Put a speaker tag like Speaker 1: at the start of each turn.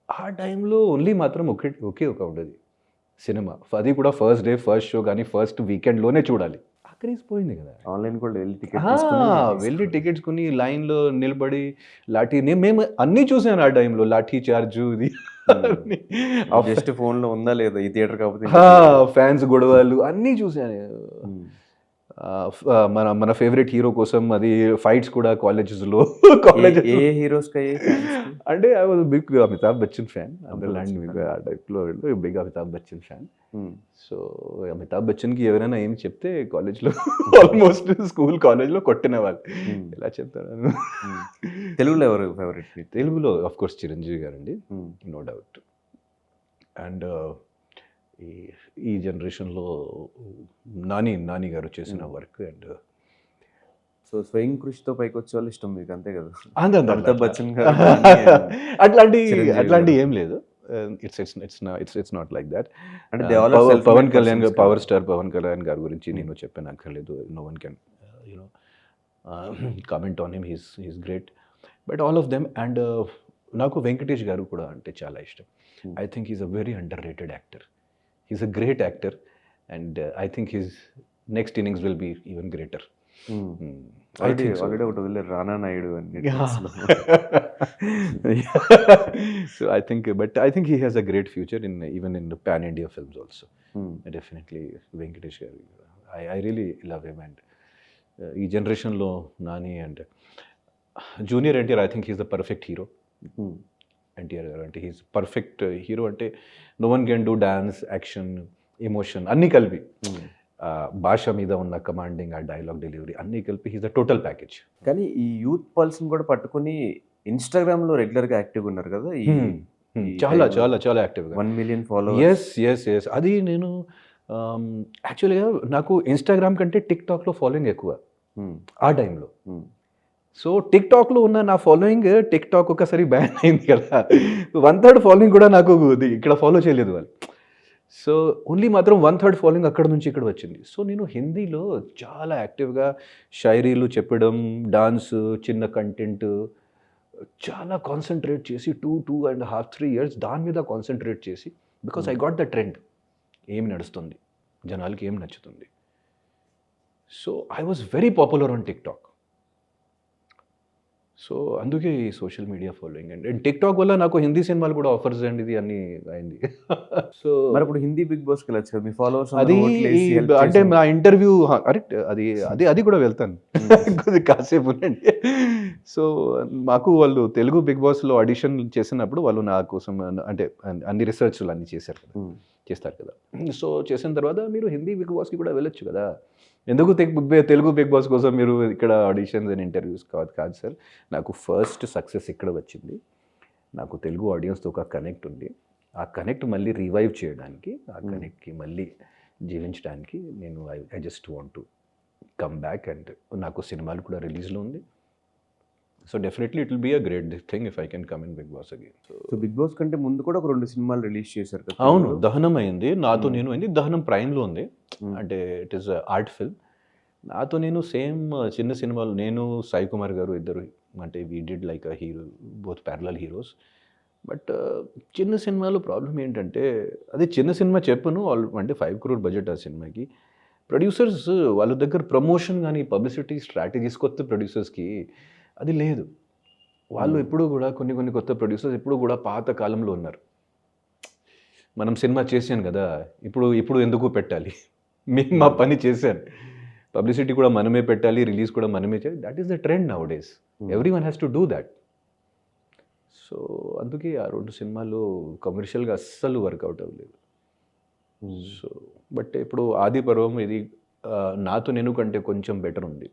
Speaker 1: ఆ టైంలో ఓన్లీ మాత్రం ఒకే ఒక ఉండేది సినిమా. అది కూడా ఫస్ట్ డే, ఫస్ట్ షో గానీ, ఫస్ట్ వీకెండ్‌లోనే చూడాలి. ఆ క్రేజ్ పోయింది కదా!
Speaker 2: ఆన్‌లైన్ కూడా వెళ్లి టికెట్
Speaker 1: ఆ!
Speaker 2: తీసుకొని
Speaker 1: వెళ్లి టికెట్స్ కొని లైన్‌లో నిలబడి మేము అన్నీ చూసాను ఆ టైంలో. 'లాఠీ చార్జు' ఇది అన్నీ. ఆ ఫె
Speaker 2: జస్ట్ ఫోన్‌లో ఉందా లేదా ఈ థియేటర్ కాకపోతే
Speaker 1: ఆ!
Speaker 2: ఇంకో థియేటర్.
Speaker 1: ఫ్యాన్స్ గొడవలు అన్నీ చూసాను.
Speaker 2: హ్మ్.
Speaker 1: మన మన ఫేవరెట్ హీరో కోసం ఫైట్స్ కూడా కాలేజెస్‌లో
Speaker 2: ఏ ఏ
Speaker 1: కాలేజెస్‌లో
Speaker 2: ఏ హీరోస్‌కయ్యాయి ఫ్యాన్స్‌కి?
Speaker 1: అంటే I was big Amitabh Bachchan fan.
Speaker 2: Amitabh
Speaker 1: అందరిలాంటి
Speaker 2: బచ్చన్
Speaker 1: మీకు
Speaker 2: ఫ్యానా?
Speaker 1: ఆ టైప్‌లో big Amitabh Bachchan fan.
Speaker 2: Hmm.
Speaker 1: So, Amitabh బచ్చన్‌కి ఎవరైనా ఏం చెప్తే కాలేజ్‌లో ఆల్మోస్ట్ స్కూల్, కాలేజ్‌లో కొట్టినవాళ్ళు.
Speaker 2: హ్మ్.
Speaker 1: ఎలా చెప్తాను?
Speaker 2: హ్మ్. తెలుగులో ఎవరు ఫేవరెట్ మీకు?
Speaker 1: తెలుగులో ఆఫ్‌కోర్స్ చిరంజీవి గారండి.
Speaker 2: హ్మ్.
Speaker 1: No doubt. అండ్ ఈ ఈ జనరేషన్‌లో నాని గారు చేసిన
Speaker 2: హ్మ్.
Speaker 1: వర్క్ అండ్
Speaker 2: సో, స్వయం కృషితో పైకొచ్చేవాళ్ళు ఇష్టం మీకు అంతే కదా!
Speaker 1: అంతే
Speaker 2: అమితాబ్
Speaker 1: అట్లా.
Speaker 2: బచ్చన్ గారు, నాని అండ్
Speaker 1: అట్లాంటి
Speaker 2: చిరంజీవి గారు.
Speaker 1: అట్లాంటియి ఏం లేదు. It's not like that.
Speaker 2: అంటే they all are self made persons కదా!
Speaker 1: పవర్ స్టార్ పవన్ కళ్యాణ్ గారి గురించి
Speaker 2: హ్మ్.
Speaker 1: నేను చెప్పనక్కర్లేదు. No one can you know comment on him. He is great. But all of them and నాకు వెంకటేష్ గారు కూడా అంటే చాలా ఇష్టం.
Speaker 2: Hmm.
Speaker 1: I think he is a very underrated actor. He is a great actor and I think his next innings will be even greater.
Speaker 2: Hmm.
Speaker 1: I
Speaker 2: already
Speaker 1: think so.
Speaker 2: Already ఒకటి వదిలారు 'రానా నాయుడు' అని
Speaker 1: Yeah.
Speaker 2: నెట్‌ఫ్లిక్స్‌లో.
Speaker 1: So I think he has a great future in even in the pan India films also.
Speaker 2: హ్మ్.
Speaker 1: Definitely Venkatesh garu. I really love him and ఈ జనరేషన్‌లో Nani and junior NTR I think he is the perfect hero.
Speaker 2: Hmm.
Speaker 1: NTR గారు అంటే he is perfect hero అంటే no one can do dance, action, emotion అన్నీ కలిపి.
Speaker 2: హ్మ్.
Speaker 1: భాష మీద ఉన్న కమాండింగ్, ఆ డైలాగ్ డెలివరీ అన్నీ కలిపి హి ఈస్ ద టోటల్ ప్యాకేజ్.
Speaker 2: కానీ ఈ యూత్ పల్స్‌ని కూడా పట్టుకొని ఇన్‌స్టాగ్రామ్‌లో రెగ్యులర్‌గా యాక్టివ్‌గా ఉన్నారు కదా! ఈ ఈ
Speaker 1: చాలా,
Speaker 2: టైంలో
Speaker 1: చాలా, చాలా యాక్టివ్‌గా.
Speaker 2: 1,000,000 ఫాలోవర్స్.
Speaker 1: యెస్. అది నేను యాక్చువల్‌గా నాకు ఇన్‌స్టాగ్రామ్ కంటే టిక్‌టాక్‌లో ఫాలోయింగ్ ఎక్కువ.
Speaker 2: హ్మ్.
Speaker 1: ఆ టైంలో.
Speaker 2: హ్మ్.
Speaker 1: సో, టిక్‌టాక్‌లో ఉన్న నా ఫాలోయింగ్ టిక్‌టాక్ ఒకసారి బ్యాన్ అయింది కదా! 1/3 ఫాలోయింగ్ కూడా నాకు ఇక్కడ ఫాలో చేయలేదు వాళ్ళు. సో, ఓన్లీ మాత్రం 1/3 ఫాలోయింగ్ అక్కడి నుంచి ఇక్కడ వచ్చింది. సో, నేను హిందీలో చాలా యాక్టివ్‌గా షాయరీలు చెప్పడం, డాన్సు, చిన్న కంటెంట్ చాలా కాన్సంట్రేట్ చేసి 2.5, 3 ఇయర్స్ దాని మీద కాన్సంట్రేట్ చేసి బికాస్
Speaker 2: హ్మ్.
Speaker 1: I got the trend. ఏమి నడుస్తుంది? జనాలకి ఏం నచ్చుతుంది? So, I was very popular on TikTok. So, అందుకే ఈ సోషల్ మీడియా ఫాలోయింగ్ అండి. అండ్ టిక్‌టాక్ వల్ల నాకు హిందీ సినిమాలు కూడా ఆఫర్స్ అండ్ ఇది అన్నీ అయింది. సో,
Speaker 2: మరప్పుడు హిందీ బిగ్ బాస్‌కెళ్ళొచ్చు కదా! మీ ఫాలోవర్స్ అందరూ
Speaker 1: అది ఈ
Speaker 2: ఓట్లేసి హెల్ప్
Speaker 1: అంటే
Speaker 2: చేసుంటారు.
Speaker 1: నా ఇంటర్వ్యూ కరెక్ట్ అది అది అది కూడా వెళ్తాను.
Speaker 2: హ్మ్.
Speaker 1: కొద్దిగా కాసేపు ఉండండి. సో, మాకు వాళ్ళు తెలుగు బిగ్ బాస్‌లో ఆడిషన్ చేసినప్పుడు వాళ్ళు నా కోసం అంటే అన్ని రిసర్చ్‌లు అన్నీ చేశారు కదా!
Speaker 2: హ్మ్.
Speaker 1: చేస్తారు కదా! సో, చేసిన తర్వాత మీరు హిందీ బిగ్ బాస్‌కి కూడా వెళ్ళొచ్చు కదా! ఎందుకు తెలుగు బిగ్ బాస్ కోసం మీరు ఇక్కడ ఆడిషన్స్ అండ్ ఇంటర్వ్యూస్ కాదు కాదు సార్. నాకు ఫస్ట్ సక్సెస్ ఇక్కడ వచ్చింది. నాకు తెలుగు ఆడియన్స్‌తో ఒక కనెక్ట్ ఉంది. ఆ కనెక్ట్ మళ్ళీ రివైవ్ చేయడానికి, ఆ
Speaker 2: హ్మ్.
Speaker 1: కనెక్ట్‌కి మళ్ళీ జీవించడానికి నేను I just want to come back and నాకు సినిమాలు కూడా రిలీజ్‌లో ఉంది. So, definitely it will be a great thing if I can come in Bigg Boss again. So,
Speaker 2: so, Bigg Boss కంటే ముందు కూడా ఒక 2 సినిమాలు రిలీజ్ చేశారు కదా
Speaker 1: అవును.
Speaker 2: తెలుగులో.
Speaker 1: 'దహనం' అయింది. 'నాతో
Speaker 2: హ్మ్.
Speaker 1: నేను' అయింది. 'దహనం' ప్రైమ్‌లో ఉంది.
Speaker 2: హ్మ్.
Speaker 1: అంటే ఇట్ ఈస్ ఆర్ట్ ఫిల్మ్. 'నాతో నేను' సేమ్ చిన్న సినిమాలు నేను, సాయి కుమార్ గారు ఇద్దరు అంటే we did like a hero both parallel heroes. But చిన్న సినిమాలో ప్రాబ్లమ్ ఏంటంటే అది చిన్న సినిమా చెప్పను అంటే 5 crore బడ్జెట్ ఆ సినిమాకి. ప్రొడ్యూసర్స్ వాళ్ళ దగ్గర ప్రమోషన్ గాని, పబ్లిసిటీ స్ట్రాటజీస్ కొత్త ప్రొడ్యూసర్స్‌కి అది లేదు. వాళ్ళు
Speaker 2: హ్మ్.
Speaker 1: ఎప్పుడూ గూడా కొన్ని కొత్త ప్రొడ్యూసర్స్ ఎప్పుడూ గూడా పాత కాలంలో ఉన్నారు. మనం సినిమా చేశాను గదా! ఇప్పుడు ఎందుకు పెట్టాలి? మేము మా
Speaker 2: హ్మ్.
Speaker 1: పని చేశాను. పబ్లిసిటీ కూడా మనమే పెట్టాలి. రిలీజ్ కూడా మనమే చేయాలి. That is the trend nowadays.
Speaker 2: Hmm.
Speaker 1: Everyone has to do that. So, అందుకే ఆ 2 సినిమాలు కమర్షియల్‌గా అస్సలు వర్కౌట్ అవ్వలేదు.
Speaker 2: హ్మ్.
Speaker 1: సో, బట్ ఇప్పుడు 'ఆది పర్వం' ఇది 'నాతో నేను' కంటే కొంచెం బెటర్ ఉంది.